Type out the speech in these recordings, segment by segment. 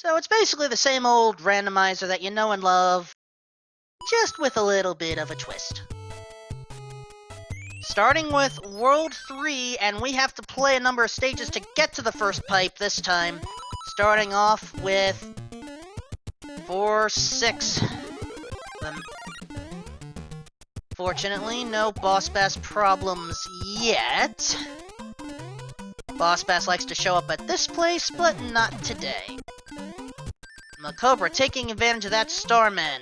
So it's basically the same old randomizer that you know and love, just with a little bit of a twist. Starting with World 3, and we have to play a number of stages to get to the first pipe this time. Starting off with 4-6. Fortunately, no Boss Bass problems yet. Boss Bass likes to show up at this place, but not today. Macobra taking advantage of that Starman,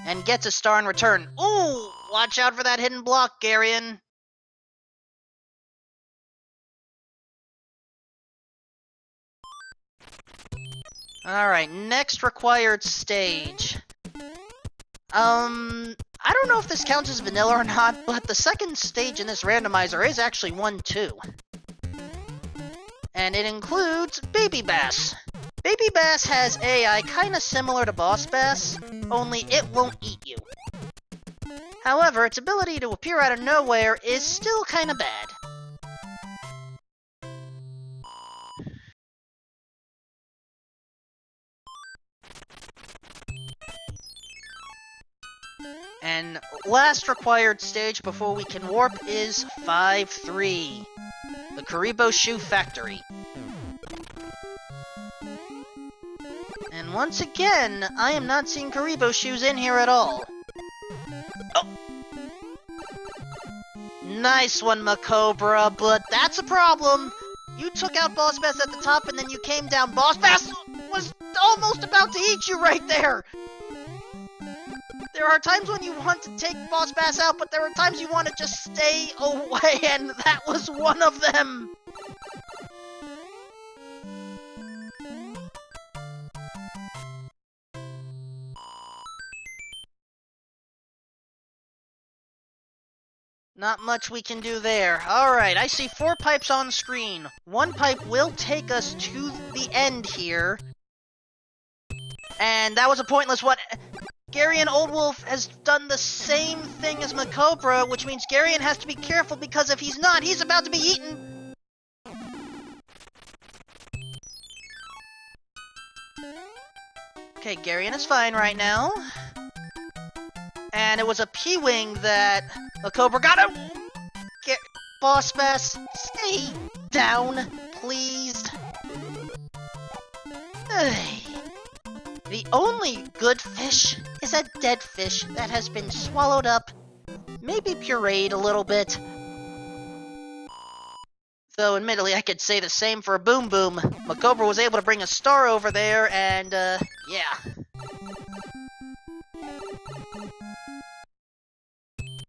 and gets a star in return. Ooh! Watch out for that hidden block, Garion. Alright, next required stage. I don't know if this counts as vanilla or not, but the second stage in this randomizer is actually 1-2. And it includes Baby Bass. Baby Bass has AI kinda similar to Boss Bass, only it won't eat you. However, its ability to appear out of nowhere is still kinda bad. And last required stage before we can warp is 5-3, the Karibo Shoe Factory. And once again, I am not seeing Karibo shoes in here at all. Oh. Nice one, Macobra, but that's a problem. You took out Boss Bass at the top and then you came down. Boss Bass was almost about to eat you right there. There are times when you want to take Boss Bass out, but there are times you want to just stay away, and that was one of them. Not much we can do there. Alright, I see 4 pipes on screen. 1 pipe will take us to the end here. And that was a pointless one. Garionoldwolf has done the same thing as Macobra, which means Garion has to be careful because if he's not, he's about to be eaten. Okay, Garion is fine right now. And it was a P-Wing that Macobra got him! Boss Bass, stay down, please. The only good fish is a dead fish that has been swallowed up, maybe pureed a little bit. Though, admittedly, I could say the same for a Boom Boom. Macobra was able to bring a star over there, and, yeah.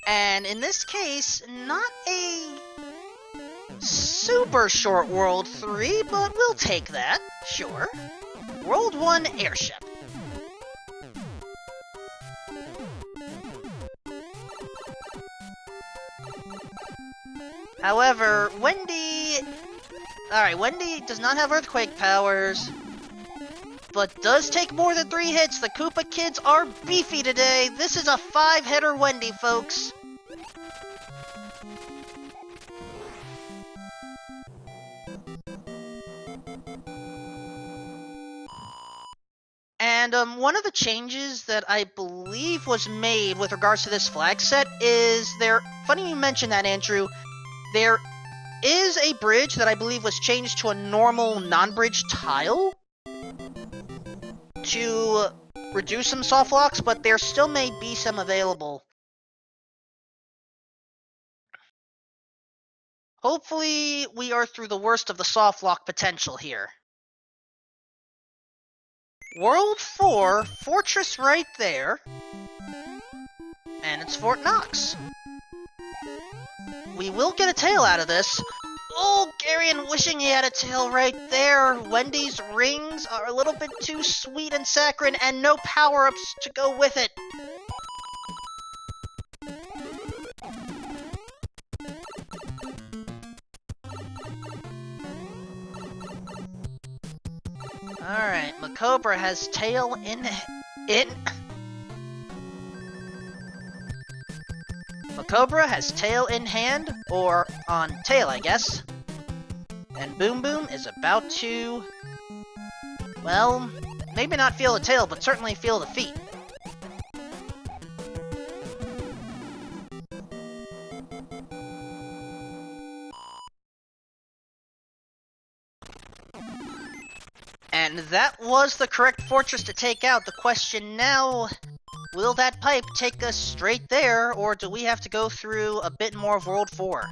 And in this case, not a super short World 3, but we'll take that, sure. World 1 Airship. However, Wendy... Alright, Wendy does not have earthquake powers, but does take more than 3 hits. The Koopa kids are beefy today. This is a 5-hitter Wendy, folks. And one of the changes that I believe was made with regards to this flag set is there... Funny you mentioned that, Andrew. There is a bridge that I believe was changed to a normal non-bridge tile to reduce some soft locks, but there still may be some available. Hopefully, we are through the worst of the soft lock potential here. World 4, Fortress right there, and it's Fort Knox. We will get a tail out of this. Oh, Garion wishing he had a tail right there. Wendy's rings are a little bit too sweet and saccharine, and no power-ups to go with it. Alright, Macobra has tail in it. Macobra has tail in hand, or on tail, I guess. And Boom Boom is about to Well, maybe not feel the tail, but certainly feel the feet. And that was the correct fortress to take out. The question now, will that pipe take us straight there, or do we have to go through a bit more of World 4?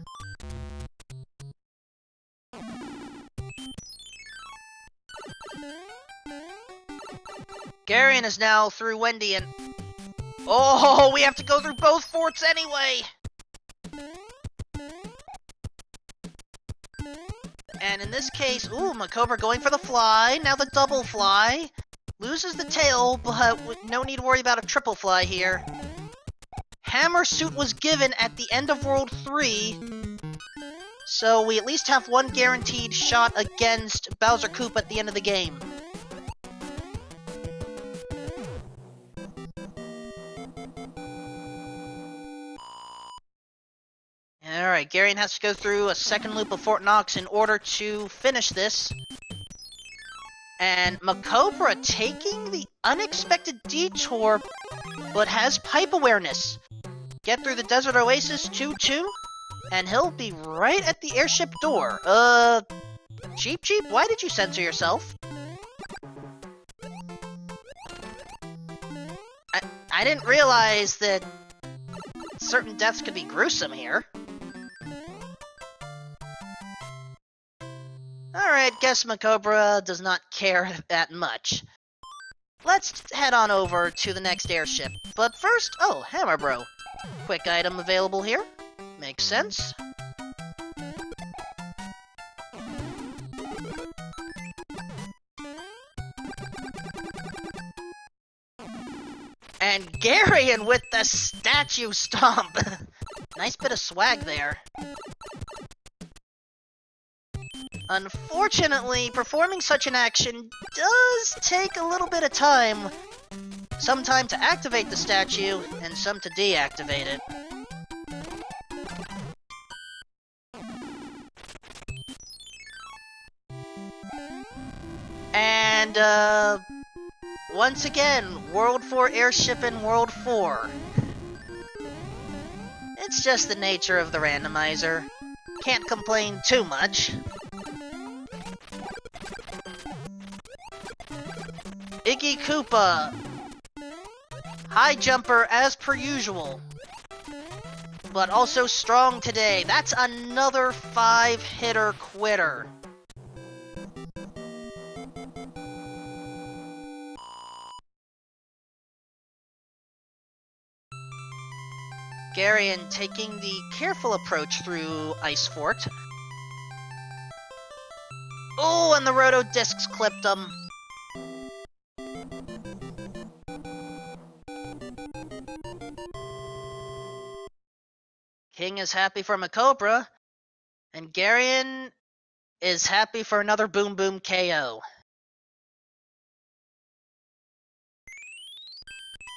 Garion is now through Wendy and... Oh, we have to go through both forts anyway! And in this case, ooh, Macobra going for the fly, now the double fly. Loses the tail, but no need to worry about a triple fly here. Hammer suit was given at the end of World 3, so we at least have one guaranteed shot against Bowser Koopa at the end of the game. Alright, Garion has to go through a second loop of Fort Knox in order to finish this. And Macobra taking the unexpected detour, but has pipe awareness. Get through the Desert Oasis 2-2, and he'll be right at the airship door. Cheep Cheep, why did you censor yourself? I didn't realize that certain deaths could be gruesome here. Alright, guess Macobra does not care that much. Let's head on over to the next airship. But first, oh, Hammer Bro. Quick item available here. Makes sense. And Garion with the statue stomp! Nice bit of swag there. Unfortunately, performing such an action does take a little bit of time. Some time to activate the statue, and some to deactivate it. And, once again, World 4 airship in World 4. It's just the nature of the randomizer. Can't complain too much. Iggy Koopa, high jumper as per usual, but also strong today. That's another 5-hitter quitter. Garion taking the careful approach through Ice Fort. Oh, and the Roto Discs clipped him. King is happy for Macobra, and Garion is happy for another Boom Boom KO.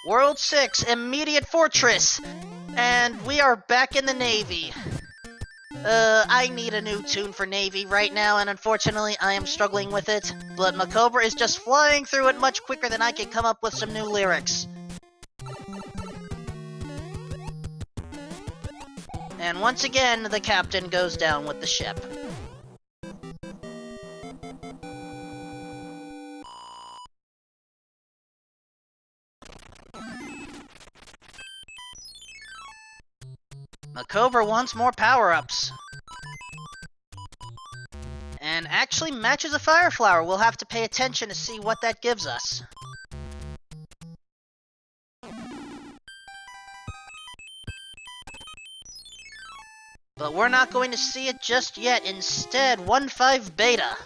World 6, Immediate Fortress, and we are back in the Navy. I need a new tune for Navy right now, and unfortunately I am struggling with it, but Macobra is just flying through it much quicker than I can come up with some new lyrics. And once again, the captain goes down with the ship. Macobra wants more power-ups. And actually matches a Fire Flower. We'll have to pay attention to see what that gives us. But we're not going to see it just yet. Instead, 1-5 Beta.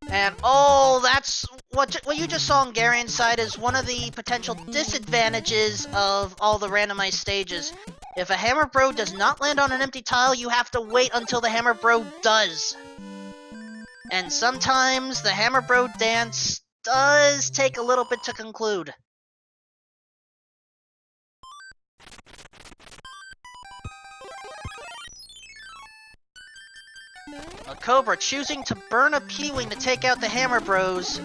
And oh, that's what you just saw on Garion's side is one of the potential disadvantages of all the randomized stages. If a Hammer Bro does not land on an empty tile, you have to wait until the Hammer Bro does. And sometimes the Hammer Bro dance does take a little bit to conclude. Macobra choosing to burn a P-Wing to take out the Hammer Bros,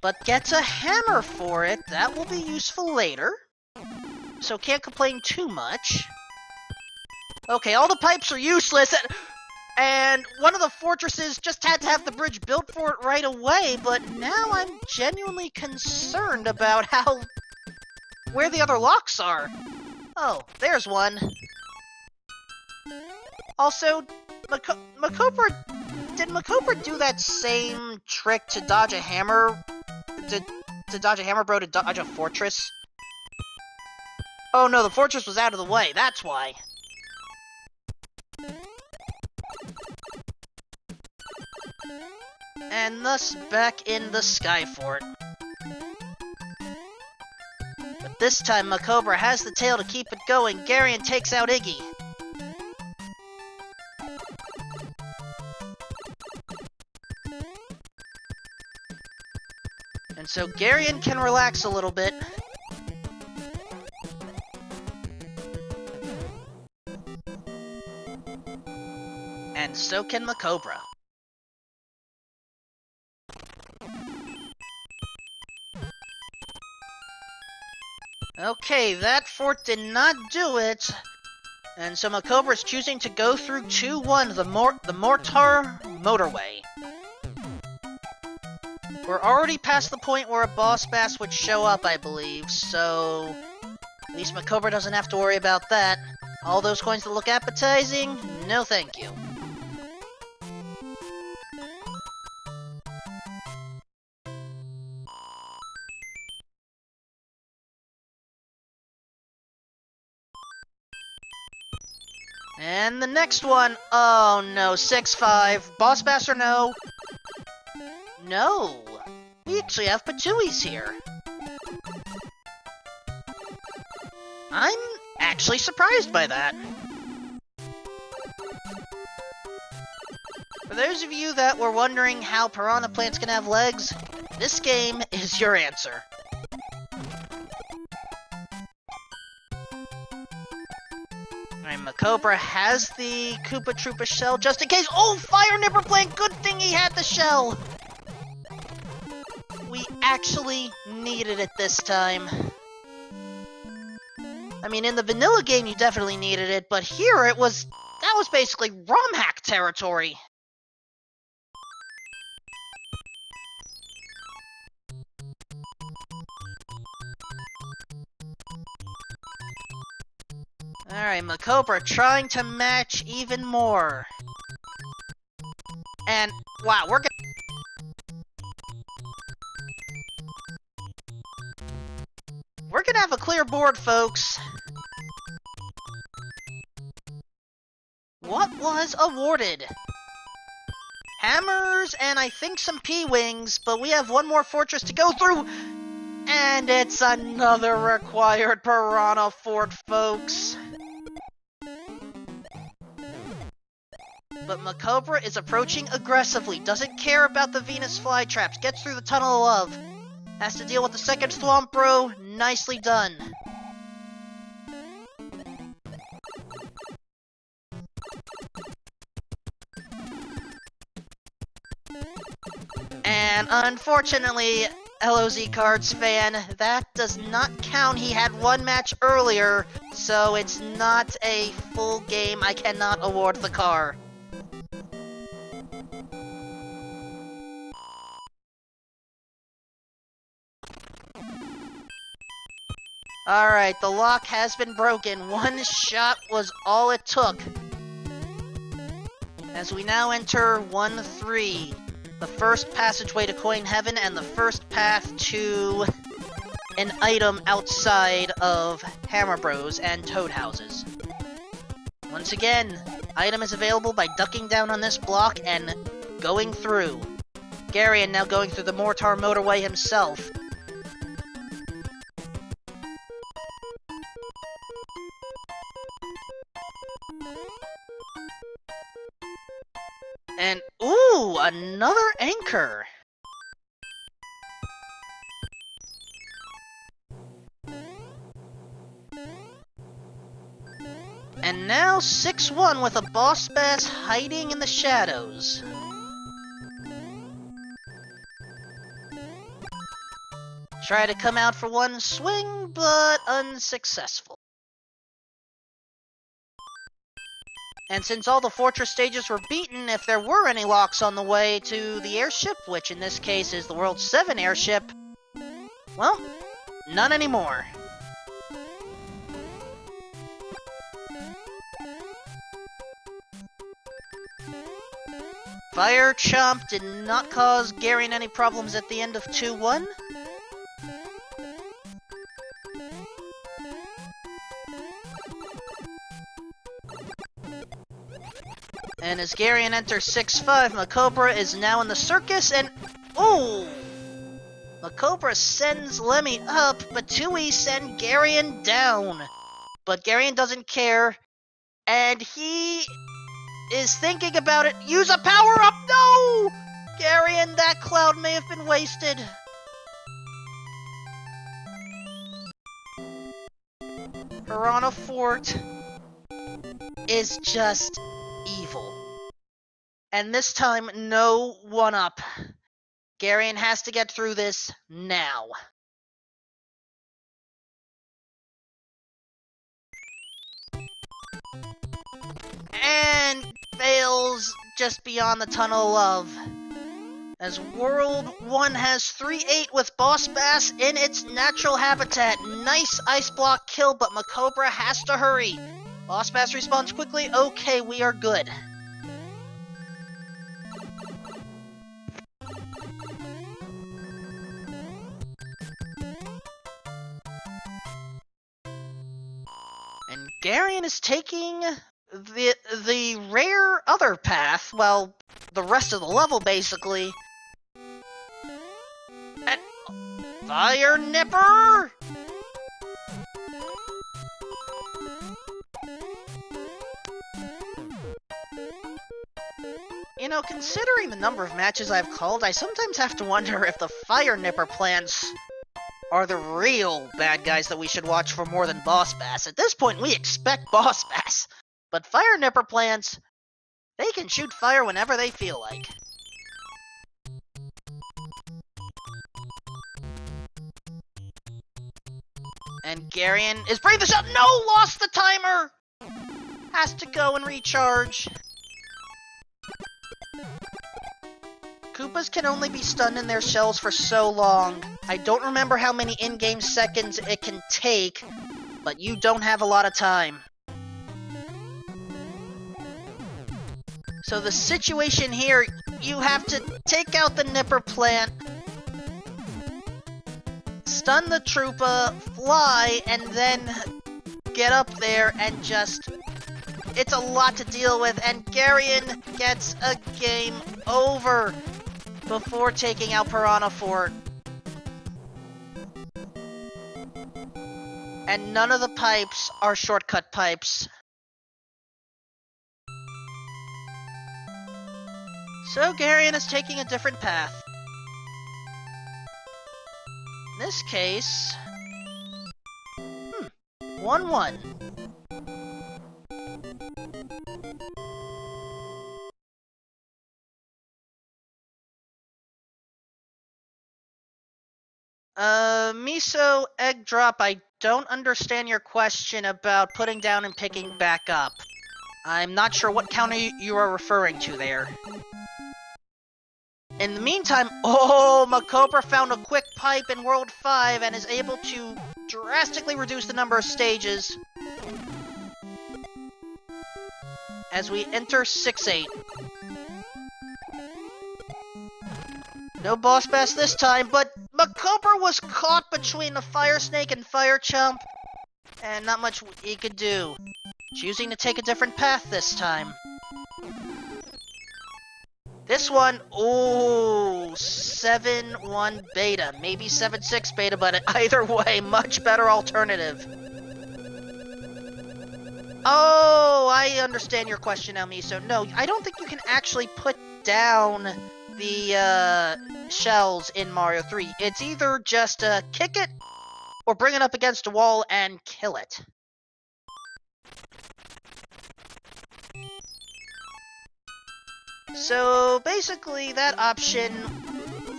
but gets a hammer for it. That will be useful later, so can't complain too much. Okay, all the pipes are useless, and one of the fortresses just had to have the bridge built for it right away, but now I'm genuinely concerned about where the other locks are. Oh, there's one. Also, Macobra, did Macobra do that same trick to dodge a hammer? To dodge a hammer bro to dodge a fortress? Oh no, the fortress was out of the way, that's why. And thus back in the Sky Fort. But this time Macobra has the tail to keep it going. Garion takes out Iggy. And so Garion can relax a little bit. And so can Macobra. Okay, that fort did not do it. And so Macobra is choosing to go through 2-1, the Mortar Motorway. We're already past the point where a boss bass would show up, I believe, so at least Macobra doesn't have to worry about that. All those coins that look appetizing? No thank you. And the next one, oh no, 6-5. Boss bass or no? No! We actually have Patuis here. I'm actually surprised by that. For those of you that were wondering how piranha plants can have legs, this game is your answer. Alright, Macobra has the Koopa Troopa shell just in case. Oh, Fire Nipper Plant! Good thing he had the shell! We actually needed it this time. I mean, in the vanilla game you definitely needed it, but here that was basically ROM hack territory. Alright, Macobra trying to match even more. And, wow, We're gonna have a clear board, folks. What was awarded? Hammers and I think some P-Wings, but we have one more fortress to go through. And it's another required Piranha Fort, folks. But Macobra is approaching aggressively, doesn't care about the Venus flytraps, gets through the Tunnel of Love. Has to deal with the second Thwomp Bro, nicely done. And unfortunately, LOZ Cards fan, that does not count. He had one match earlier, so it's not a full game. I cannot award the car. Alright, the lock has been broken. One shot was all it took. As we now enter 1-3, the first passageway to Coin Heaven and the first path to an item outside of Hammer Bros and Toad Houses. Once again, item is available by ducking down on this block and going through. Garion now going through the Mortar Motorway himself. And, ooh, another anchor! And now 6-1 with a boss bass hiding in the shadows. Try to come out for one swing, but unsuccessful. And since all the fortress stages were beaten, if there were any locks on the way to the airship, which in this case is the World 7 airship, well, none anymore. Fire Chomp did not cause Garion any problems at the end of 2-1. And as Garion enters 6-5, Macobra is now in the circus, and ooh! Macobra sends Lemmy up, but Tui send Garion down. But Garion doesn't care, and he is thinking about it. Use a power-up! No! Garion, that cloud may have been wasted. Piranha Fort is just evil. And this time, no one-up. Garion has to get through this now. And fails just beyond the tunnel of love. As World 1 has 3-8 with Boss Bass in its natural habitat. Nice ice block kill, but Macobra has to hurry. Boss Bass responds quickly. Okay, we are good. And Garion is taking the rare other path, well, the rest of the level basically. And Fire Nipper! You know, considering the number of matches I've called, I sometimes have to wonder if the Fire Nipper plants are the real bad guys that we should watch for more than Boss Bass. At this point, we expect Boss Bass. But Fire Nipper plants, they can shoot fire whenever they feel like. And Garion is bringing this up. No! Lost the timer! Has to go and recharge. Koopas can only be stunned in their shells for so long. I don't remember how many in-game seconds it can take, but you don't have a lot of time. So the situation here, you have to take out the Nipper plant, stun the Troopa, fly, and then get up there and just... It's a lot to deal with, and Garion gets a game over before taking out Piranha Fort. And none of the pipes are shortcut pipes. So Garion is taking a different path. In this case... 1-1. Miso Egg Drop, I don't understand your question about putting down and picking back up. I'm not sure what counter you are referring to there. In the meantime, Macobra found a quick pipe in World 5 and is able to drastically reduce the number of stages as we enter 6-8. No Boss Bass this time, but Macobra was caught between the Fire Snake and Fire Chomp, and not much he could do. Choosing to take a different path this time. This one, 7-1 beta, maybe 7-6 beta, but either way, much better alternative. Oh, I understand your question now, Miso. No, I don't think you can actually put down the shells in Mario 3. It's either just kick it, or bring it up against a wall and kill it. So basically, that option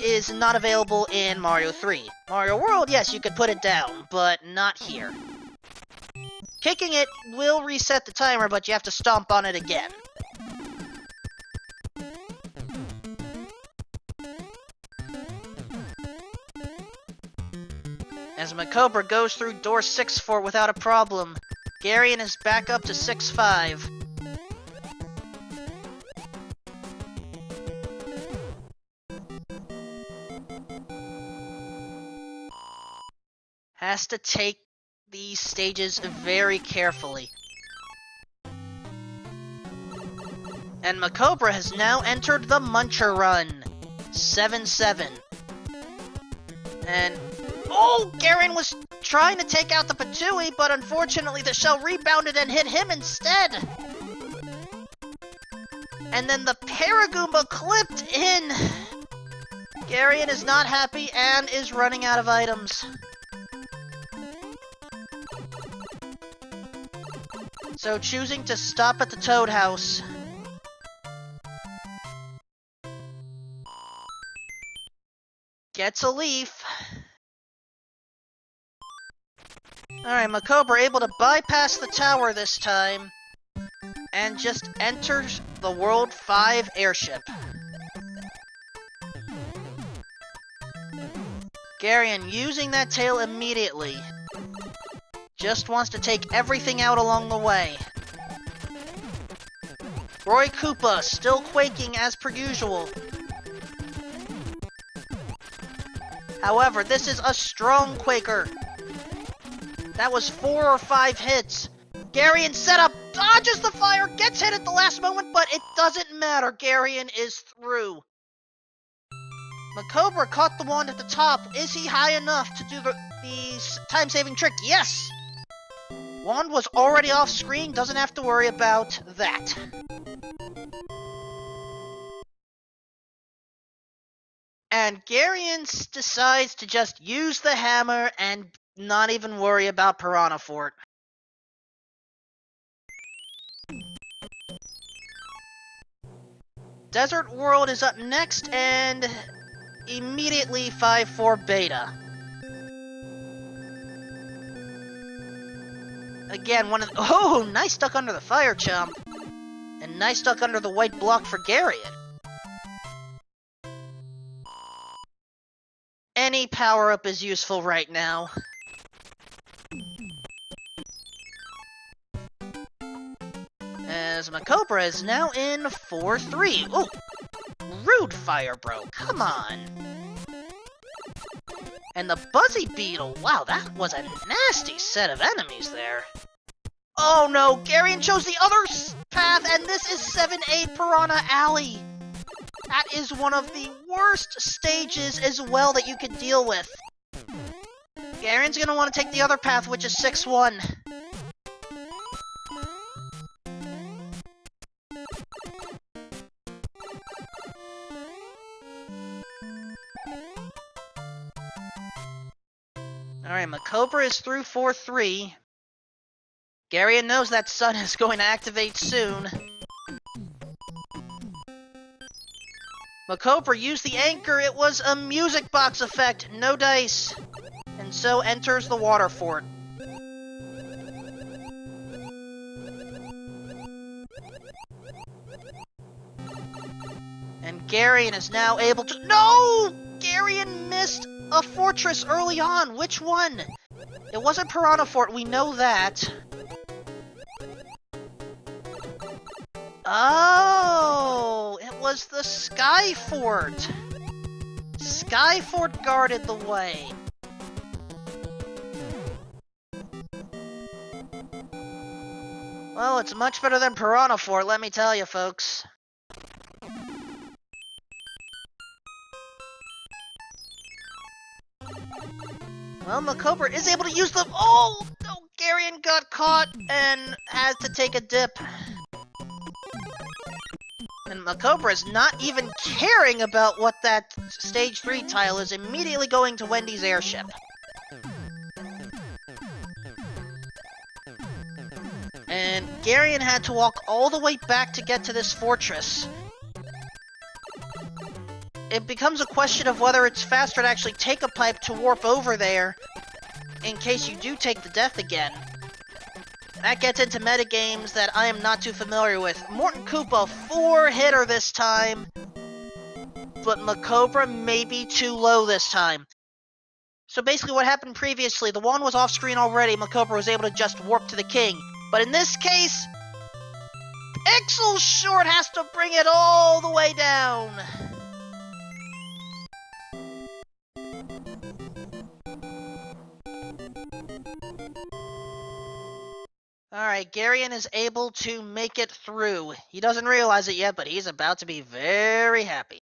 is not available in Mario 3. Mario World, yes, you could put it down, but not here. Kicking it will reset the timer, but you have to stomp on it again. As Macobra goes through door 6-4 without a problem, Garion is back up to 6-5. Has to take these stages very carefully. And Macobra has now entered the Muncher Run. 7-7. And oh, Garen was trying to take out the Patooey, but unfortunately the shell rebounded and hit him instead. And then the Paragoomba clipped in. Garion is not happy and is running out of items. So choosing to stop at the Toad House. Gets a leaf. Alright, Macobra able to bypass the tower this time, and just enters the World 5 airship. Garion using that tail immediately. Just wants to take everything out along the way. Roy Koopa still quaking as per usual. However, this is a strong Quaker. That was 4 or 5 hits. Garion set up, dodges the fire, gets hit at the last moment, but it doesn't matter. Garion is through. Macobra caught the wand at the top. Is he high enough to do the time-saving trick? Yes! Wand was already off screen, doesn't have to worry about that. And Garion decides to just use the hammer and not even worry about Piranha Fort. Desert World is up next, and immediately 5-4 Beta. Again, oh, nice duck under the fire chump. And nice duck under the white block for Garion. Any power-up is useful right now. As Macobra is now in 4-3. Oh! Rude fire bro, come on! And the Buzzy Beetle, wow, that was a nasty set of enemies there. Oh no, Garion chose the other path, and this is 7-8 Piranha Alley. That is one of the worst stages as well that you could deal with. Garion's gonna want to take the other path, which is 6-1. Alright, Macobra is through 4-3. Garion knows that sun is going to activate soon. Macobra used the anchor, it was a music box effect, no dice. And so enters the water fort. And Garion is now able to— No! Garion missed a fortress early on. Which one? It wasn't Piranha Fort, we know that. Oh, it was the Sky Fort. Sky Fort guarded the way. Well, it's much better than Piranha Fort, let me tell you, folks. Well, Macobra is able to use the— Oh! No, Garion got caught and has to take a dip. And Macobra is not even caring about what that stage 3 tile is, immediately going to Wendy's airship. And Garion had to walk all the way back to get to this fortress. it becomes a question of whether it's faster to actually take a pipe to warp over there, in case you do take the death again. That gets into metagames that I am not too familiar with. Morton Koopa, 4-hitter this time, but Macobra may be too low this time. So basically what happened previously, the wand was off screen already, Macobra was able to just warp to the king. But in this case, Pixel Short has to bring it all the way down. Alright, Garion is able to make it through. He doesn't realize it yet, but he's about to be very happy.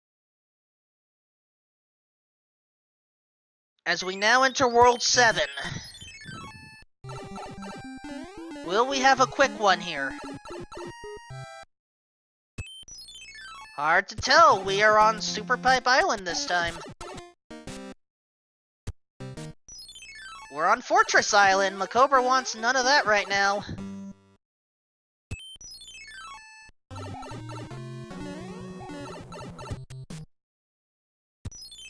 As we now enter World 7. Will we have a quick one here? Hard to tell. We are on Super Pipe Island this time. We're on Fortress Island. Macobra wants none of that right now.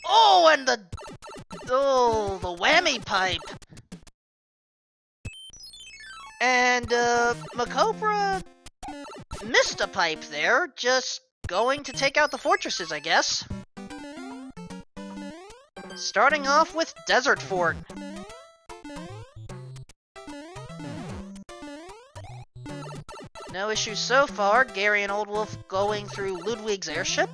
Oh, and the whammy pipe. And, Macobra missed a pipe there, just going to take out the fortresses, I guess. Starting off with Desert Fort. No issues so far. Garionoldwolf going through Ludwig's airship.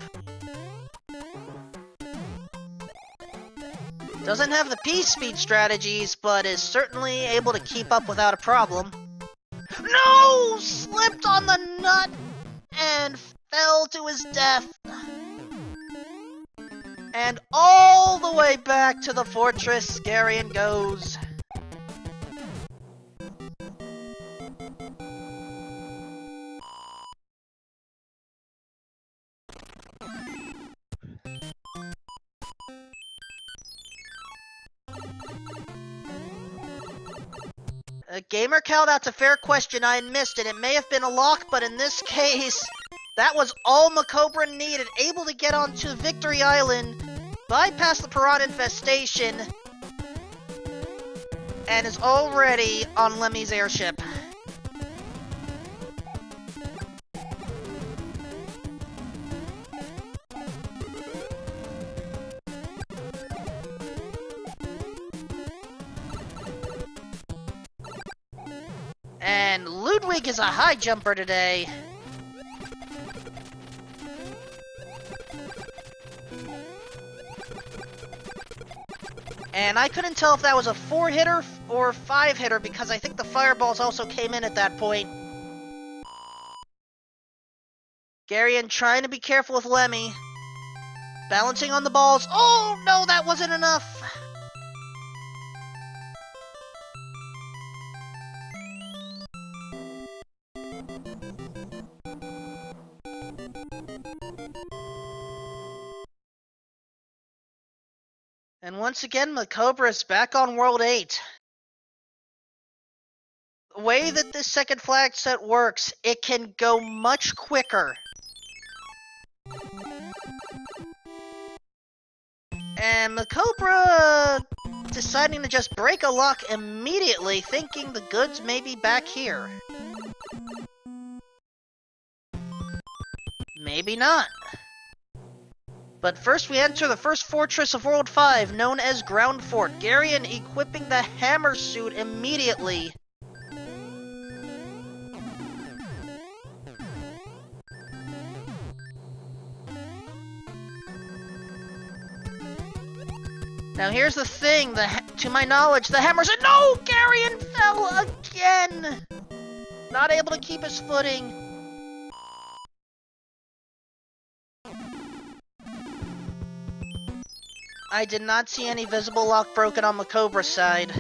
Doesn't have the P-speed strategies, but is certainly able to keep up without a problem. No! Slipped on the nut and fell to his death. And all the way back to the fortress, Garion goes. GamerCal, that's a fair question. I missed it. It may have been a lock, but in this case, that was all Macobra needed. Able to get onto Victory Island, bypass the piranha infestation, and is already on Lemmy's airship. And Ludwig is a high jumper today. And I couldn't tell if that was a 4-hitter or 5-hitter because I think the fireballs also came in at that point. Garion trying to be careful with Lemmy. Balancing on the balls. Oh no, that wasn't enough. And once again, Macobra is back on World 8. The way that this second flag set works, it can go much quicker. And Macobra deciding to just break a lock immediately, thinking the goods may be back here. Maybe not. But first we enter the first fortress of World 5, known as Ground Fort. Garion equipping the hammer suit immediately. Now here's the thing, to my knowledge, the hammer's in— No! Garion fell again! Not able to keep his footing. I did not see any visible lock broken on Macobra's side.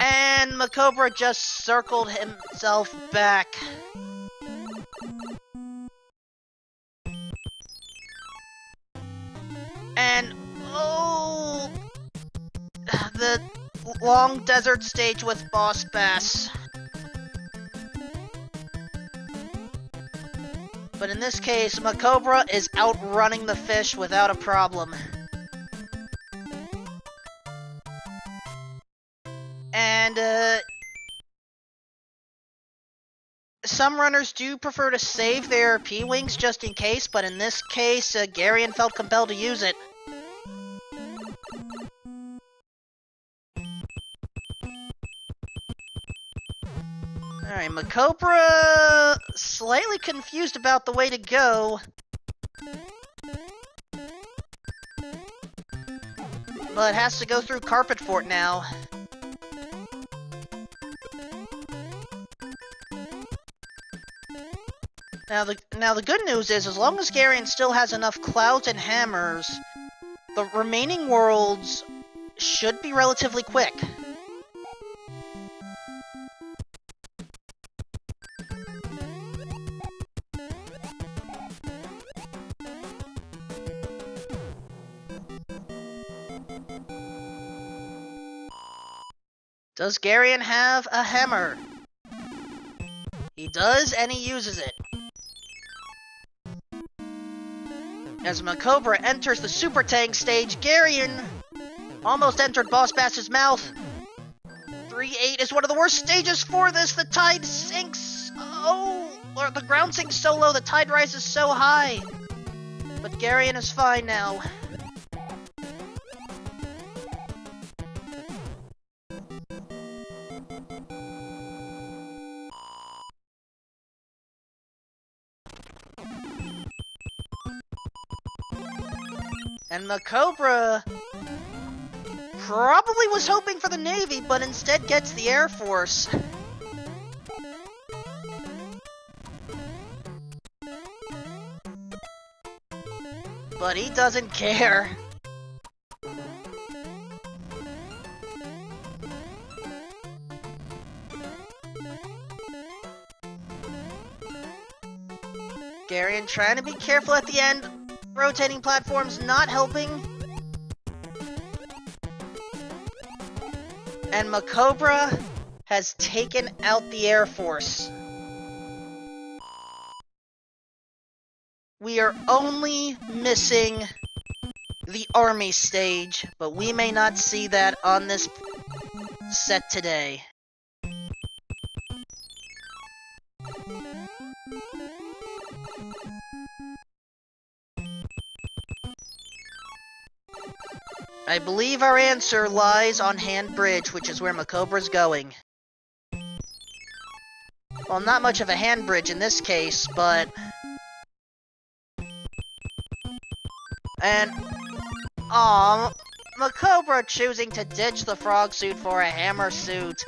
And Macobra just circled himself back. And, oh, the long desert stage with Boss Bass. But in this case, Macobra is outrunning the fish without a problem. And, some runners do prefer to save their P-Wings just in case, but in this case, Garion felt compelled to use it. Alright, Macobra slightly confused about the way to go. But has to go through Carpet Fort now. Now the good news is, as long as Garion still has enough clouds and hammers, the remaining worlds should be relatively quick. Does Garion have a hammer? He does, and he uses it. As Macobra enters the Super Tank stage, Garion almost entered Boss Bass's mouth. 3-8 is one of the worst stages for this. The tide sinks. Oh, or the ground sinks so low, the tide rises so high. But Garion is fine now. And Macobra probably was hoping for the Navy, but instead gets the Air Force. But he doesn't care. Garion trying to be careful at the end. Rotating platforms not helping. And Macobra has taken out the Air Force. We are only missing the Army stage, but we may not see that on this set today. I believe our answer lies on Hand Bridge, which is where Macobra's going. Well, not much of a hand bridge in this case, but... And... Aw, Macobra choosing to ditch the frog suit for a hammer suit.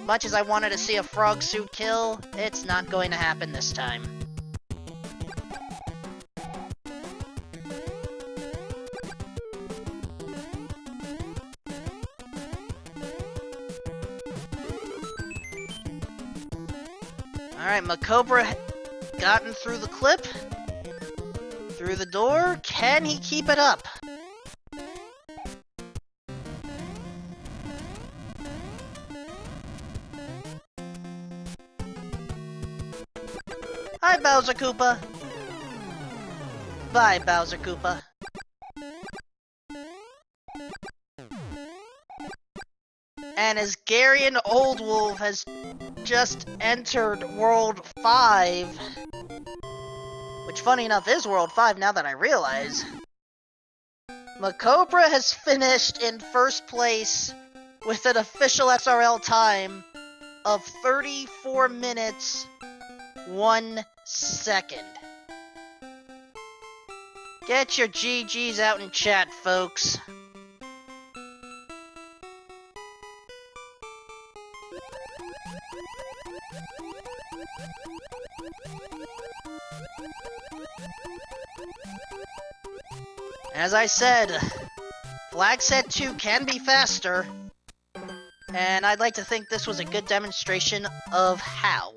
Much as I wanted to see a frog suit kill, it's not going to happen this time. Alright, Macobra gotten through the clip, through the door. Can he keep it up? Hi, Bowser Koopa. Bye, Bowser Koopa. And as garionoldwolf has just entered World 5, which funny enough is World 5 now that I realize, Macobra has finished in first place with an official SRL time of 34 minutes, 1 second. Get your GGs out in chat, folks. As I said, Flag Set 2 can be faster, and I'd like to think this was a good demonstration of how.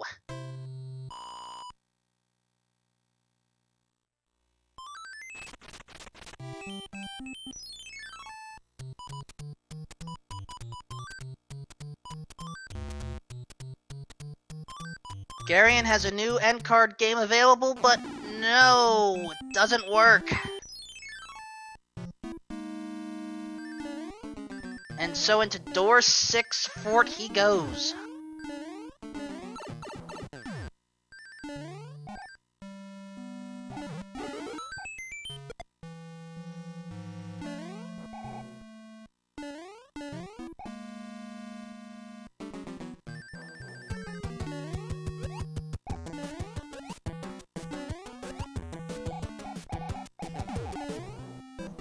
Garion has a new end card game available, but no, it doesn't work. And so into door 6 fort he goes.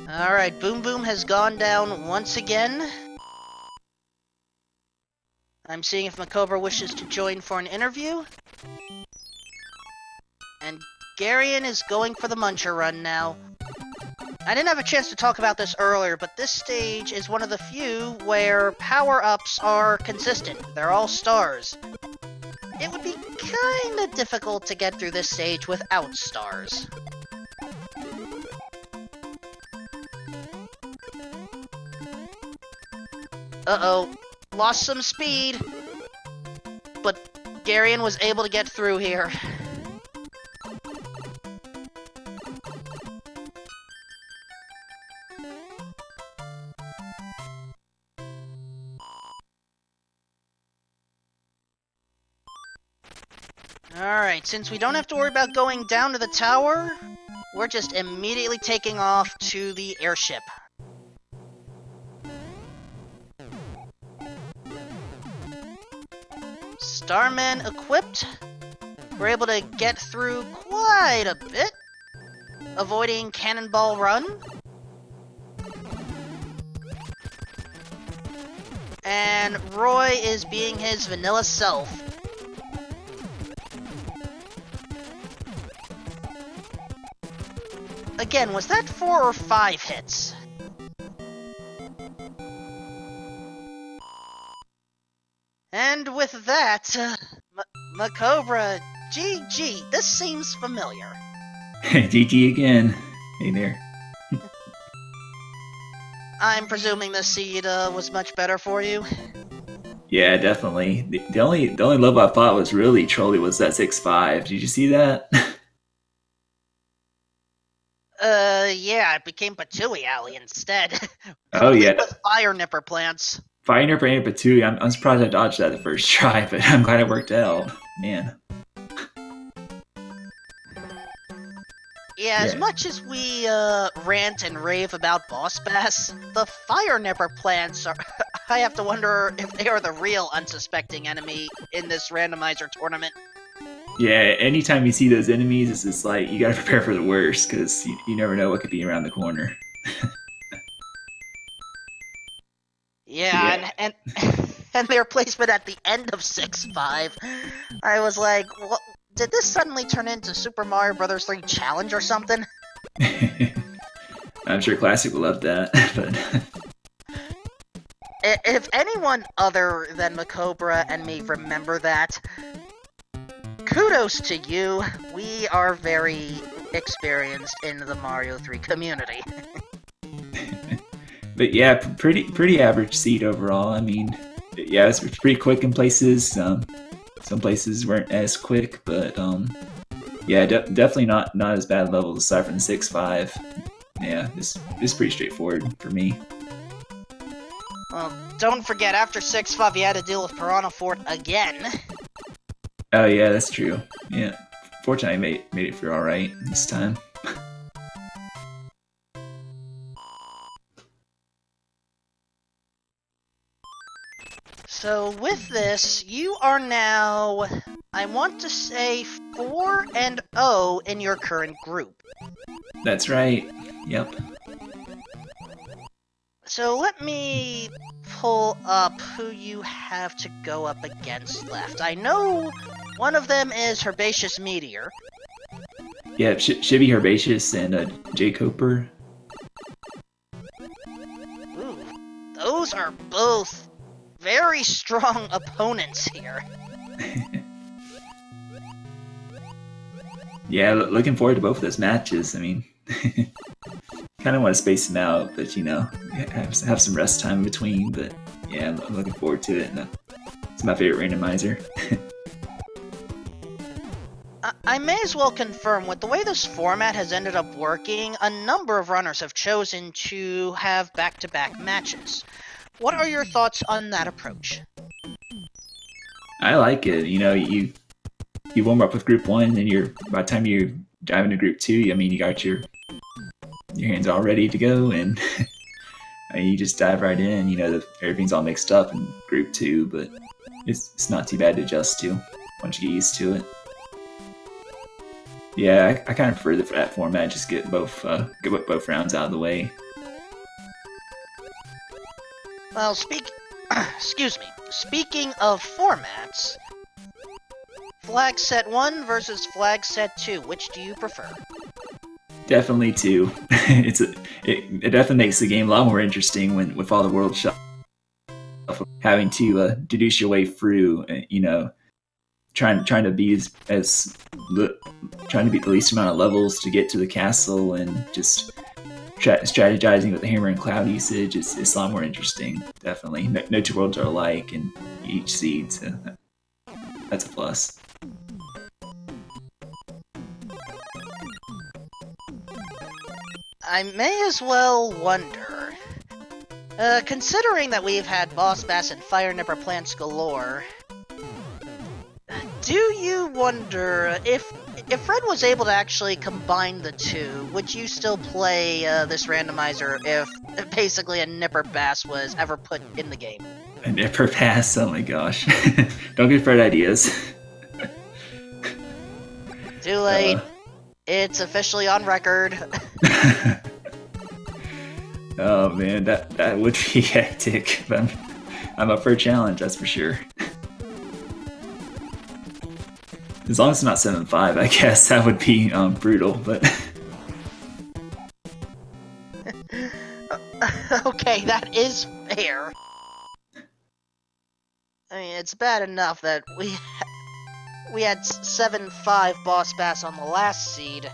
Alright, Boom Boom has gone down once again. I'm seeing if Macobra wishes to join for an interview. And Garion is going for the Muncher run now. I didn't have a chance to talk about this earlier, but this stage is one of the few where power-ups are consistent. They're all stars. It would be kinda difficult to get through this stage without stars. Uh-oh. Lost some speed. But Garion was able to get through here. Alright, since we don't have to worry about going down to the tower, we're just immediately taking off to the airship. Starman equipped. We're able to get through quite a bit, avoiding Cannonball Run. And Roy is being his vanilla self. Again, was that 4 or 5 hits? And with that, Macobra, GG, this seems familiar. GG again. Hey there. I'm presuming this seed was much better for you? Yeah, definitely. The only level I thought was really trolly was that 6-5. Did you see that? Yeah, it became Patooey Alley instead. Oh yeah. With Fire Nipper plants. Fire Nipper and Patooey, I'm surprised I dodged that the first try, but I'm glad it worked out. Man. Yeah, as much as we rant and rave about Boss Bass, the Fire Nipper plants are... I have to wonder if they are the real unsuspecting enemy in this randomizer tournament. Yeah, anytime you see those enemies, it's just like, you gotta prepare for the worst, because you never know what could be around the corner. Yeah, and their placement at the end of 6-5, I was like, what? Did this suddenly turn into Super Mario Bros. 3 Challenge or something? I'm sure Classic will love that, but... If anyone other than Macobra and me remember that, kudos to you. We are very experienced in the Mario 3 community. But yeah, pretty average seed overall. I mean, yeah, it's pretty quick in places. Some places weren't as quick, but yeah, definitely not as bad levels aside from the 6-5. Yeah, this is pretty straightforward for me. Well, don't forget, after 6-5, you had to deal with Piranha Fort again. Oh yeah, that's true. Yeah, fortunately, I made it through all right this time. So with this, you are now, I want to say, 4-0 in your current group. That's right. Yep. So let me pull up who you have to go up against left. I know one of them is Herbaceous Meteor. Yeah, Shibby Herbaceous and J. Coper. Ooh, those are both very strong opponents here. Yeah, looking forward to both of those matches. I mean, kind of want to space them out, but you know, have some rest time in between. But yeah, I'm looking forward to it. And it's my favorite randomizer. I may as well confirm, with the way this format has ended up working, a number of runners have chosen to have back-to-back matches. What are your thoughts on that approach? I like it. You know, you warm up with group 1, and then by the time you dive into group 2, I mean, you got your hands all ready to go, and you just dive right in. You know, everything's all mixed up in group 2, but it's not too bad to adjust to once you get used to it. Yeah, I kind of prefer that format. Just get both rounds out of the way. Well, excuse me. Speaking of formats, Flag Set 1 versus Flag Set 2, which do you prefer? Definitely 2. It definitely makes the game a lot more interesting with all the world shuffle, having to deduce your way through. You know, trying to beat the least amount of levels to get to the castle, and just strategizing with the hammer and cloud usage is a lot more interesting. Definitely, no two worlds are alike in each seed, so that's a plus. I may as well wonder, considering that we've had Boss Bass and Fire Nipper plants galore, do you wonder if Fred was able to actually combine the two, would you still play this randomizer if basically a Nipper Bass was ever put in the game? A Nipper Bass? Oh my gosh. Don't give Fred ideas. Too late. It's officially on record. Oh man, that would be hectic. But I'm up for a challenge, that's for sure. As long as it's not 7-5, I guess that would be brutal, but... Okay, that is fair. I mean, it's bad enough that we had 7-5 Boss Bass on the last seed.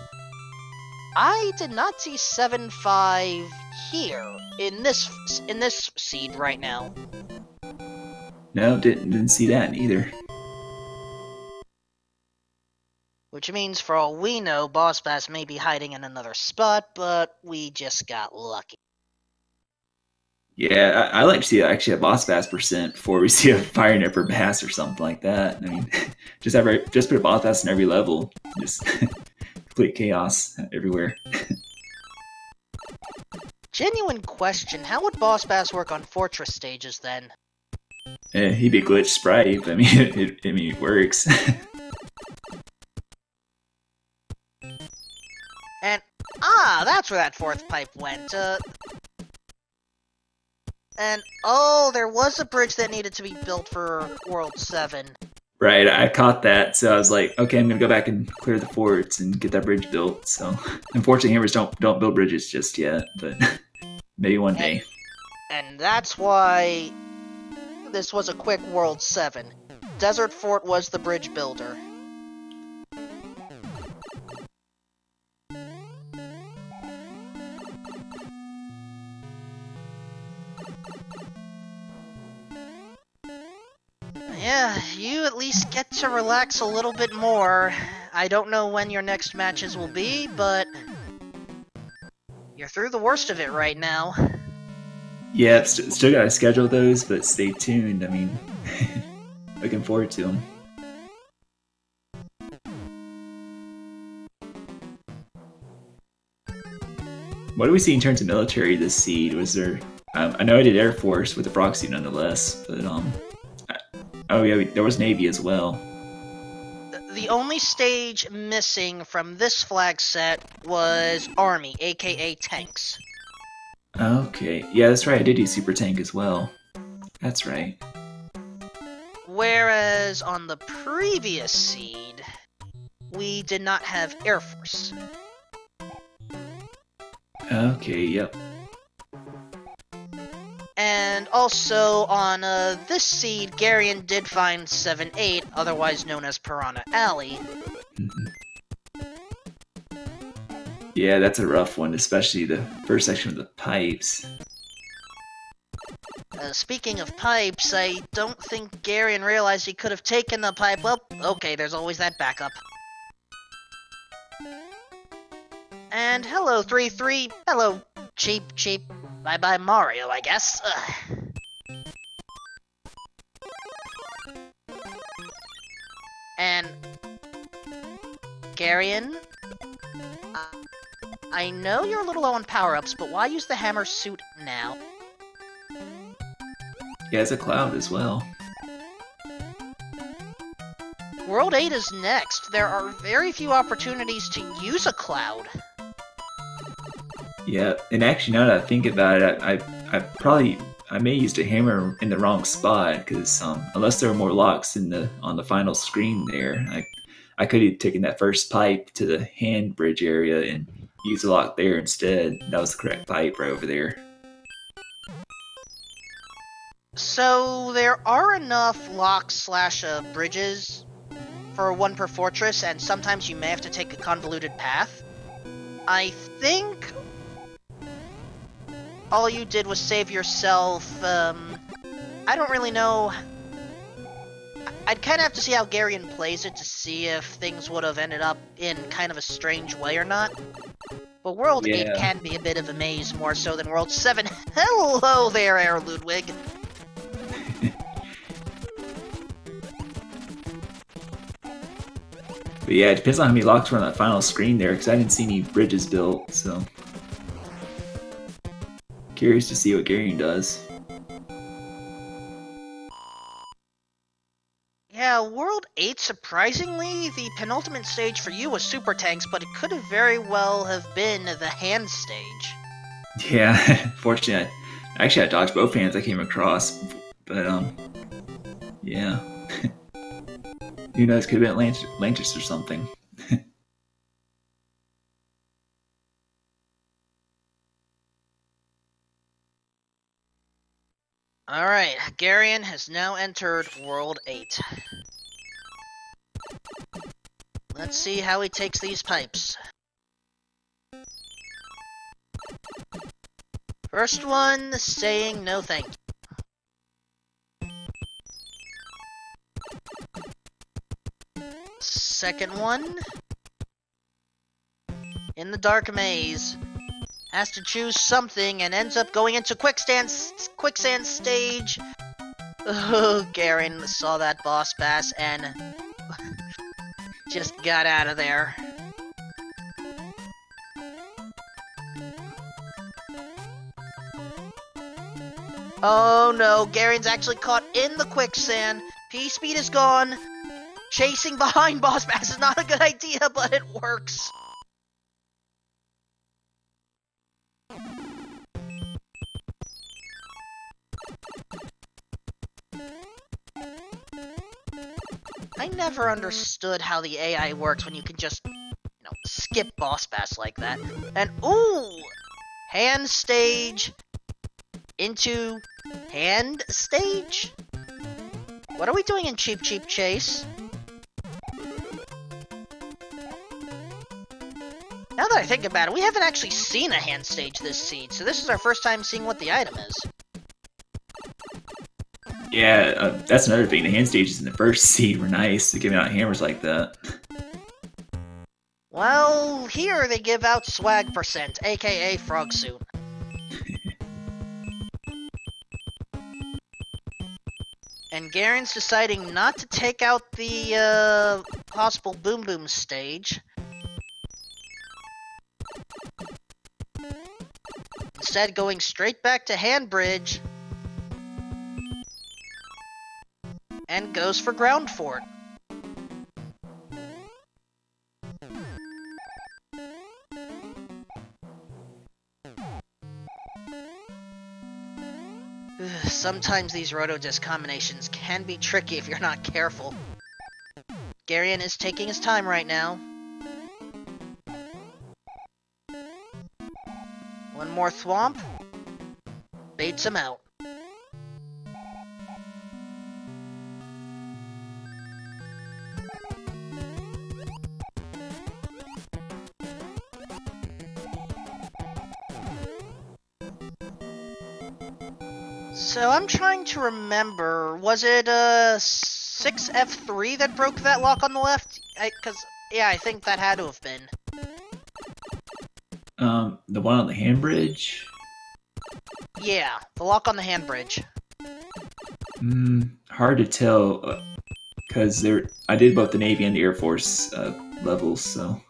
I did not see 7-5 here, in this seed right now. No, didn't see that either. Which means, for all we know, Boss Bass may be hiding in another spot, but we just got lucky. Yeah, I like to see actually a Boss Bass percent before we see a Fire Nipper Bass or something like that. I mean, just put a Boss Bass in every level. Just complete chaos everywhere. Genuine question, how would Boss Bass work on Fortress stages then? He'd be glitch sprite. I mean, it works. And, that's where that fourth pipe went, and, oh, there was a bridge that needed to be built for World 7. Right, I caught that, so I was like, okay, I'm gonna go back and clear the forts and get that bridge built, so... Unfortunately, hammers don't build bridges just yet, but maybe one day. And that's why this was a quick World 7. Desert Fort was the bridge builder. Yeah, you at least get to relax a little bit more. I don't know when your next matches will be, but you're through the worst of it right now. Yeah, still gotta schedule those, but stay tuned. I mean, looking forward to them. What do we see in terms of military this seed? Was there... I know I did Air Force with the proxy nonetheless, but oh yeah, there was Navy as well. The only stage missing from this flag set was Army, aka tanks. Okay, yeah, that's right, I did do Super Tank as well. That's right. Whereas on the previous seed, we did not have Air Force. Okay, yep. And also, on this seed, Garion did find 7-8, otherwise known as Piranha Alley. Yeah, that's a rough one, especially the first section of the pipes. Speaking of pipes, I don't think Garion realized he could have taken the pipe. Well, okay, there's always that backup. And hello, 3-3. Hello, cheap. Bye-bye Mario, I guess. Ugh. And... Garion? I know you're a little low on power-ups, but why use the hammer suit now? He has a cloud as well. World 8 is next. There are very few opportunities to use a cloud. Yeah, and actually now that I think about it, I may have used a hammer in the wrong spot, because unless there were more locks on the final screen there, I could have taken that first pipe to the hand bridge area and used the lock there instead. That was the correct pipe right over there. So there are enough locks / bridges for one per fortress, and sometimes you may have to take a convoluted path. I think all you did was save yourself, I don't really know. I'd kind of have to see how Garion plays it to see if things would have ended up in kind of a strange way or not. But World 8 can be a bit of a maze, more so than World 7. Hello there, Air Ludwig! But yeah, it depends on how many locks were on that final screen there, because I didn't see any bridges built, so... Curious to see what Garion does. Yeah, World 8, surprisingly, the penultimate stage for you was Super Tanks, but it could have very well have been the hand stage. Yeah, fortunately, I dodged both hands I came across, but, yeah. Who knows, could have been Atlantis or something. Alright, Garion has now entered World 8. Let's see how he takes these pipes. First one, saying no thank you. Second one, in the dark maze, has to choose something and ends up going into quicksand stage. Oh, Garion saw that boss pass and just got out of there. Oh no, Garion's actually caught in the quicksand. P-speed is gone. Chasing behind boss pass is not a good idea, but it works. I never understood how the AI works when you can just, skip boss pass like that. And ooh! Hand stage into hand stage? What are we doing in Cheap Chase? Now that I think about it, we haven't actually seen a hand stage this seed, so this is our first time seeing what the item is. Yeah, that's another thing. The hand stages in the first seed were nice, giving out hammers like that. Well, here they give out swag percent, aka frog suit. And Garion's deciding not to take out the possible Boom Boom stage. Instead, going straight back to hand bridge. And goes for ground fort. Sometimes these Rotodisc combinations can be tricky if you're not careful. Garion is taking his time right now. One more thwomp. Baits him out. So I'm trying to remember, was it 6F3 that broke that lock on the left? I think that had to have been. The one on the hand bridge? Yeah, the lock on the hand bridge. Hard to tell, because I did both the Navy and the Air Force levels, so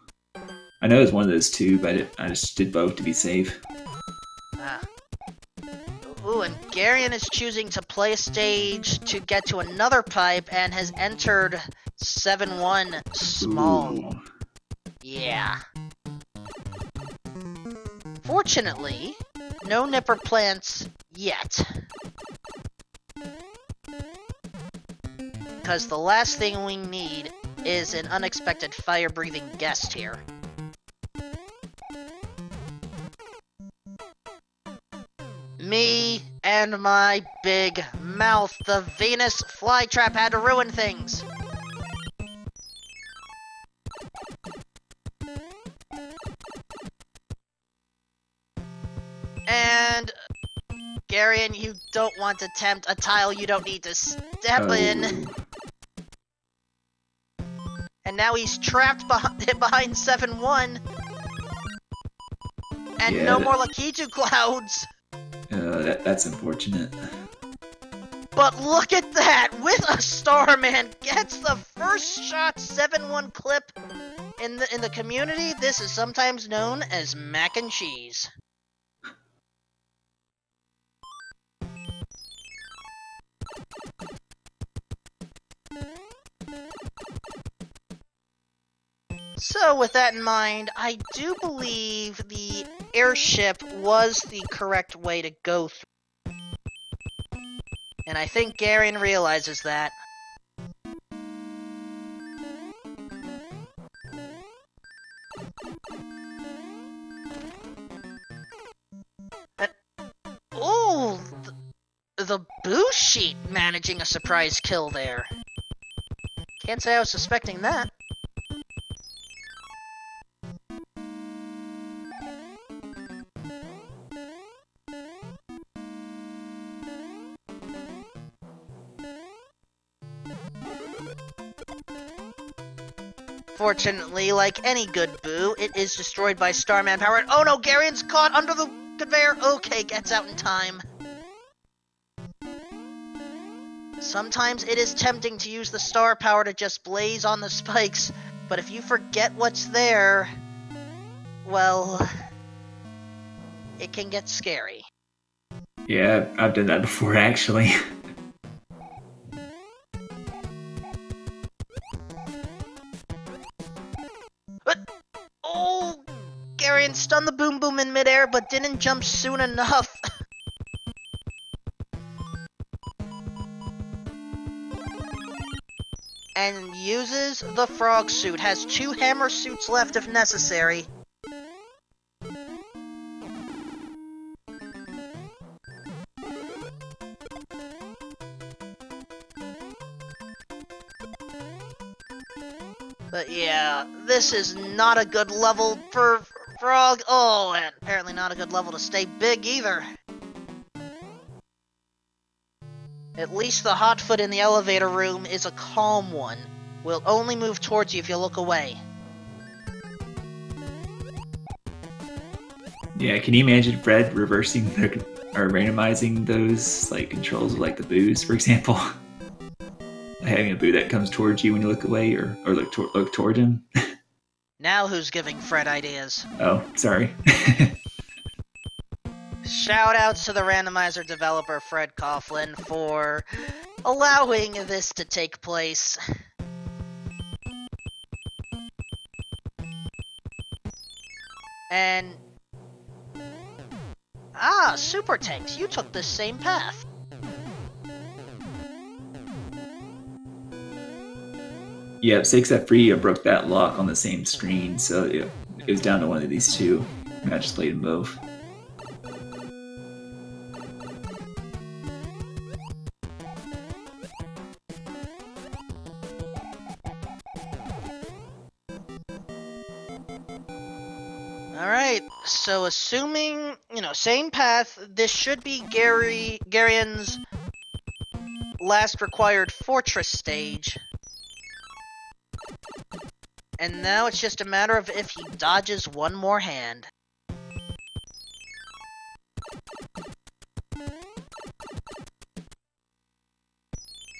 I know it's one of those two, but I just did both to be safe. Ah. Ooh, and Garion is choosing to play a stage to get to another pipe and has entered 7-1 small. Ooh. Yeah. Fortunately, no nipper plants yet. Because the last thing we need is an unexpected fire-breathing guest here. Me and my big mouth, the Venus flytrap had to ruin things. And Garion, you don't want to tempt a tile you don't need to step in. And now he's trapped behind 7-1. And Yeah, no more Lakitu clouds. That's unfortunate. But look at that! With a Starman gets the first shot 7-1 clip in the community. This is sometimes known as mac and cheese. So with that in mind, I do believe the airship was the correct way to go through. And I think Garion realizes that. Ooh! The boo sheet managing a surprise kill there. Can't say I was suspecting that. Fortunately, like any good boo, it is destroyed by Starman power. Oh no, Garion's caught under the conveyor. Okay, gets out in time. Sometimes it is tempting to use the star power to just blaze on the spikes, but if you forget what's there, well, it can get scary. Yeah, I've done that before, actually. Oh, Garion stunned the Boom Boom in midair, but didn't jump soon enough. And uses the frog suit. Has 2 hammer suits left if necessary. But yeah, this is not a good level for Frog. Oh, and apparently not a good level to stay big either. At least the hotfoot in the elevator room is a calm one. Will only move towards you if you look away. Yeah, can you imagine Fred reversing or randomizing those like controls with like the boos, for example? Having a boo that comes towards you when you look away, or look toward him. Now who's giving Fred ideas? Oh, sorry. Shoutouts to the randomizer developer Fred Coughlin for allowing this to take place. And Super Tanks, you took the same path. Yeah, 6F3 broke that lock on the same screen, so it was down to one of these two. I just played them both. Alright, so assuming, same path, this should be Garion's last required fortress stage. And now it's just a matter of if he dodges one more hand.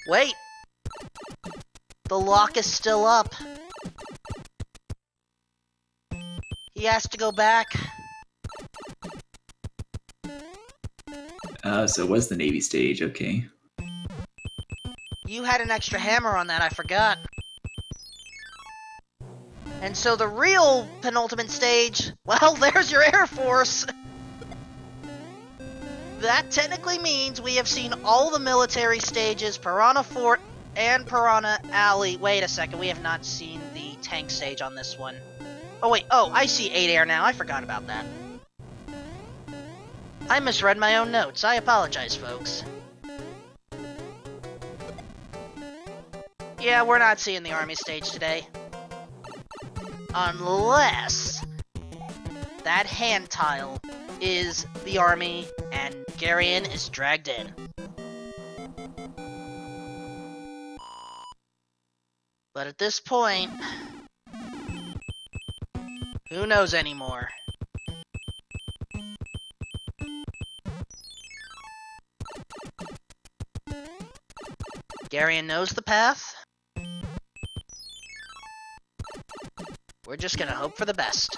Wait! The lock is still up. He has to go back. So it was the Navy stage, okay. You had an extra hammer on that, I forgot. And so the real penultimate stage, well, there's your Air Force! That technically means we have seen all the military stages, Piranha Fort and Piranha Alley. Wait a second, we have not seen the tank stage on this one. Oh wait, I see 8 Air now, I forgot about that. I misread my own notes, I apologize, folks. Yeah, we're not seeing the Army stage today. Unless that hand tile is the Army and Garion is dragged in. But at this point, who knows anymore? Garion knows the path. We're just gonna hope for the best.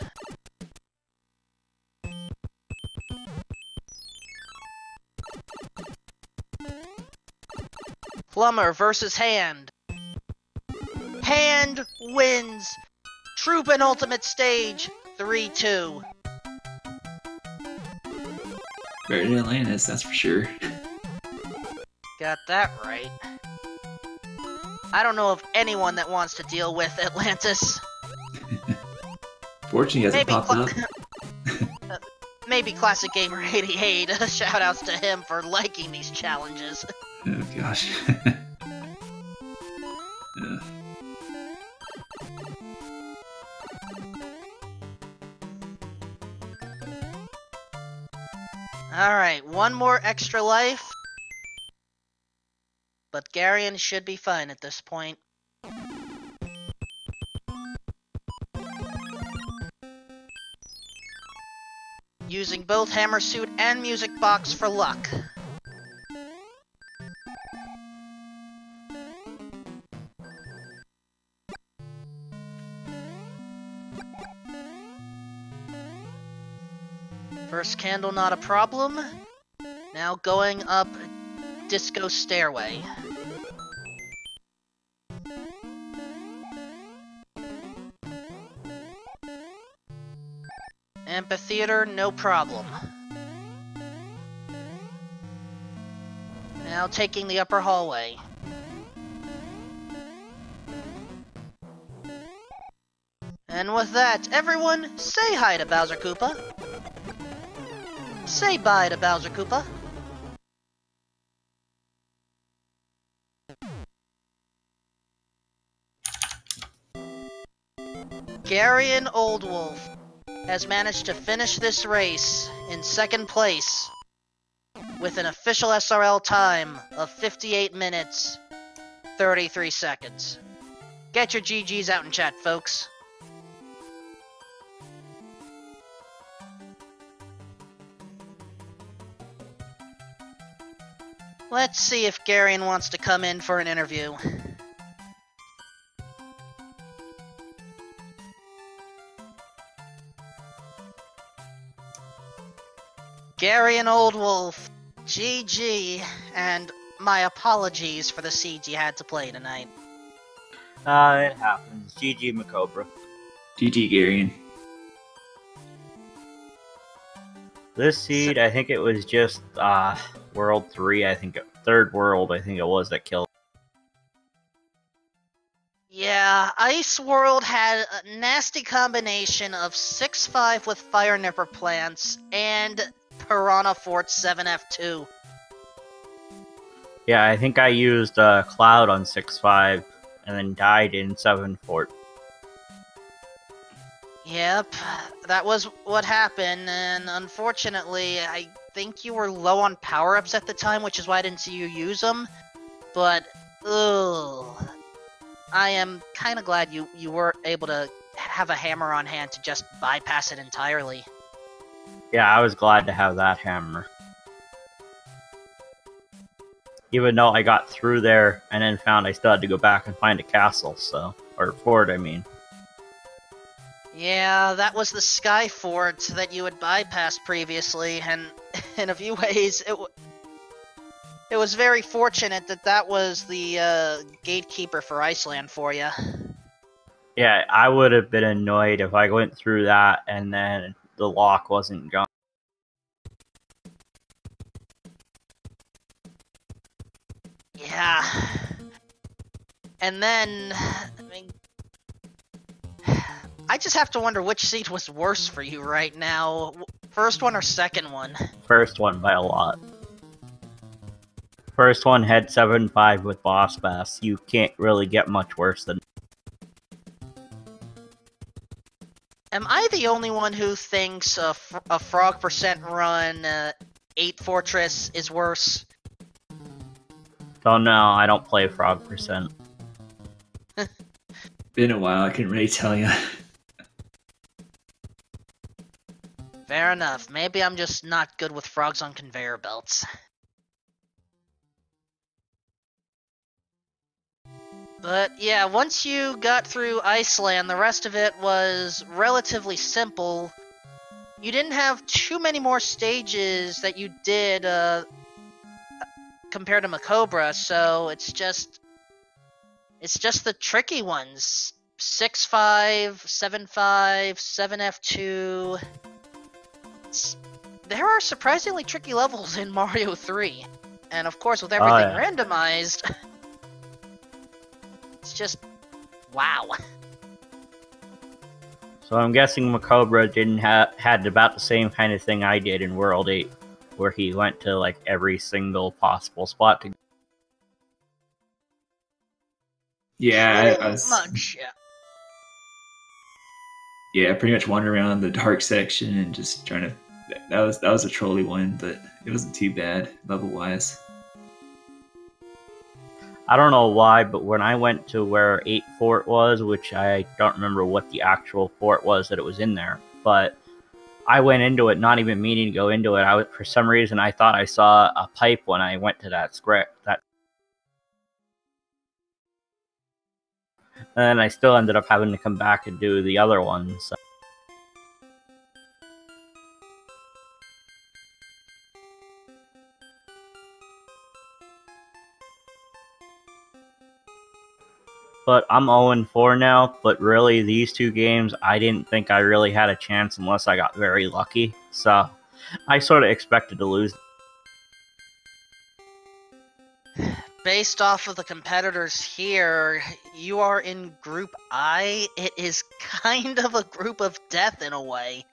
Plumber versus Hand. Hand wins. True penultimate stage, 3-2. Better than Atlantis, that's for sure. Got that right. I don't know of anyone that wants to deal with Atlantis. Fortunately, he hasn't popped up. Maybe Classic Gamer 88. Shoutouts to him for liking these challenges. Oh gosh. Alright, one more extra life. But Garion should be fine at this point. Using both Hammer Suit and Music Box for luck. First candle, not a problem. Now going up Disco Stairway. Amphitheater, no problem. Now taking the upper hallway. And with that, everyone, say hi to Bowser Koopa. Say bye to Bowser Koopa. Garionoldwolf has managed to finish this race in second place with an official SRL time of 58 minutes, 33 seconds. Get your GGs out in chat, folks. Let's see if Garion wants to come in for an interview. Garionoldwolf, GG, and my apologies for the seeds you had to play tonight. It happens. GG Macobra. GG Garion. This seed, I think it was just World 3, I think, Third World, I think it was, that killed. Yeah, Ice World had a nasty combination of 6-5 with Fire Nipper Plants and Piranha Fort 7F2. Yeah, I think I used Cloud on 6-5 and then died in 7 Fort. Yep, that was what happened, and unfortunately, I think you were low on power-ups at the time, which is why I didn't see you use them. But, ugh, I am kind of glad you were able to have a hammer on hand to just bypass it entirely. Yeah, I was glad to have that hammer. even though I got through there and then found I still had to go back and find a castle, so, or fort, I mean. Yeah, that was the Sky Fort that you had bypassed previously, and in a few ways, it was very fortunate that that was the gatekeeper for Iceland for you. Yeah, I would have been annoyed if I went through that and then the lock wasn't gone. Yeah. And then, I mean, I just have to wonder which seed was worse for you right now. First one or second one? First one by a lot. First one had 7-5 with Boss Bass. You can't really get much worse than. Am I the only one who thinks a frog percent run 8 Fortress is worse? Don't know, I don't play Frog percent. Been a while, I couldn't really tell you. Fair enough. Maybe I'm just not good with frogs on conveyor belts. But yeah, once you got through Iceland, the rest of it was relatively simple. You didn't have too many more stages that you did compared to Macobra, so it's just the tricky ones. 6-5, 7-5, 7F2. There are surprisingly tricky levels in Mario 3. And of course, with everything randomized, it's just wow. So I'm guessing Macobra didn't had about the same kind of thing I did in World 8, where he went to like every single possible spot to. Yeah, I was. Much, yeah. Yeah, pretty much wandering around the dark section and just trying to. That was a trolley one, but it wasn't too bad level wise. I don't know why, but when I went to where 8 Fort was, which I don't remember what the actual fort was that it was in there, but I went into it not even meaning to go into it. For some reason, I thought I saw a pipe when I went to that script. And then I still ended up having to come back and do the other ones. So. But I'm 0-4 now, but really these two games, I didn't think I really had a chance unless I got very lucky. So I sort of expected to lose. Based off of the competitors here, you are in Group I. It is kind of a group of death in a way.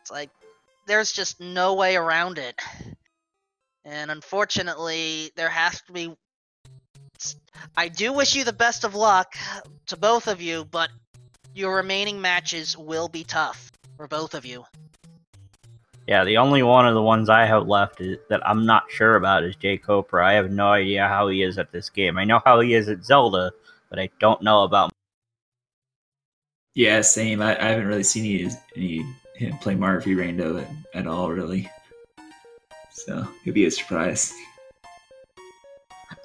It's like, there's just no way around it. And unfortunately, there has to be... I do wish you the best of luck to both of you, but your remaining matches will be tough for both of you. Yeah, the only one of the ones I have left that I'm not sure about is Jay Copra. I have no idea how he is at this game. I know how he is at Zelda, but I don't know about... Yeah, same. I haven't really seen him play Mario v Rando at all, really. So, it'll be a surprise.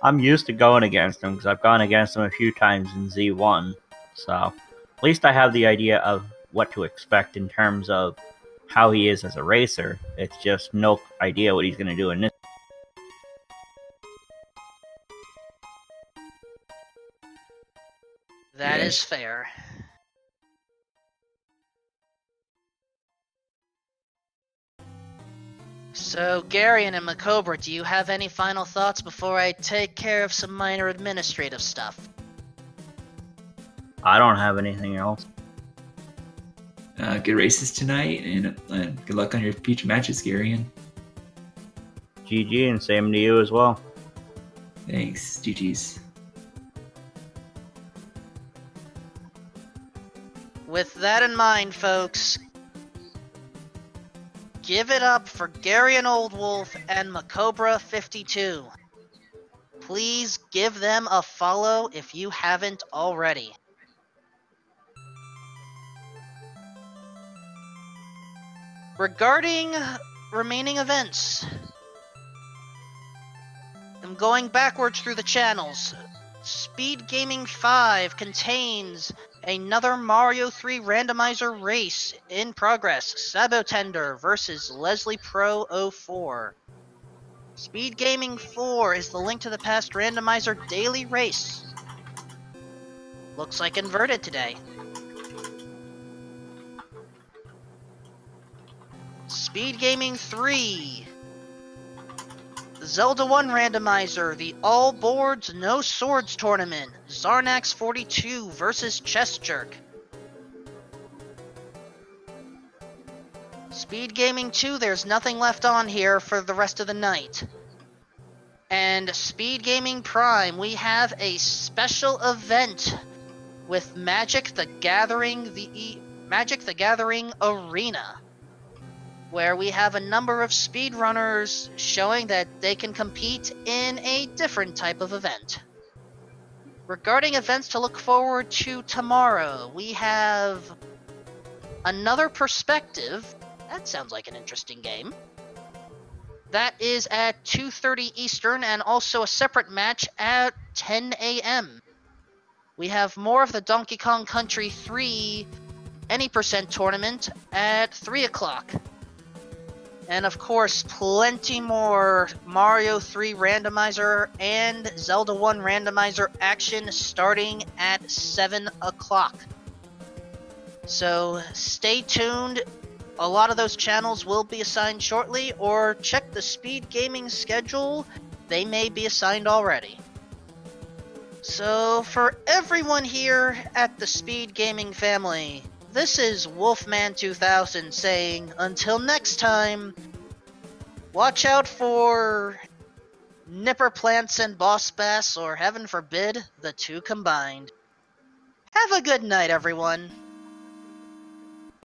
I'm used to going against him, because I've gone against him a few times in Z1. So, at least I have the idea of what to expect in terms of how he is as a racer. It's just no idea what he's going to do in this. That is fair. So, Garion and Macobra, do you have any final thoughts before I take care of some minor administrative stuff? I don't have anything else. Good races tonight, and good luck on your future matches, Garion. GG, and same to you as well. Thanks. GG's. With that in mind, folks, give it up for garionoldwolf and Macobra52. Please give them a follow if you haven't already. Regarding remaining events, I'm going backwards through the channels. Speed Gaming 5 contains another Mario 3 randomizer race in progress. Sabotender versus Leslie Pro 04. Speed Gaming 4 is the Link to the Past randomizer daily race. Looks like inverted today. Speed Gaming 3. Zelda 1 randomizer, the all boards no swords tournament. Zarnax42 versus Chess Jerk. Speed Gaming 2, there's nothing left on here for the rest of the night. And Speed Gaming Prime, we have a special event with Magic the Gathering Arena, where we have a number of speedrunners showing that they can compete in a different type of event. Regarding events to look forward to tomorrow, we have Another Perspective. That sounds like an interesting game. That is at 2:30 Eastern, and also a separate match at 10 a.m. We have more of the Donkey Kong Country 3 Any Percent tournament at 3 o'clock. And of course, plenty more Mario 3 randomizer and Zelda 1 randomizer action starting at 7 o'clock. So stay tuned. A lot of those channels will be assigned shortly, or check the Speed Gaming schedule. They may be assigned already. So for everyone here at the Speed Gaming family, this is Wolfman2000 saying, until next time, watch out for Nipper Plants and Boss Bass, or heaven forbid, the two combined. Have a good night, everyone.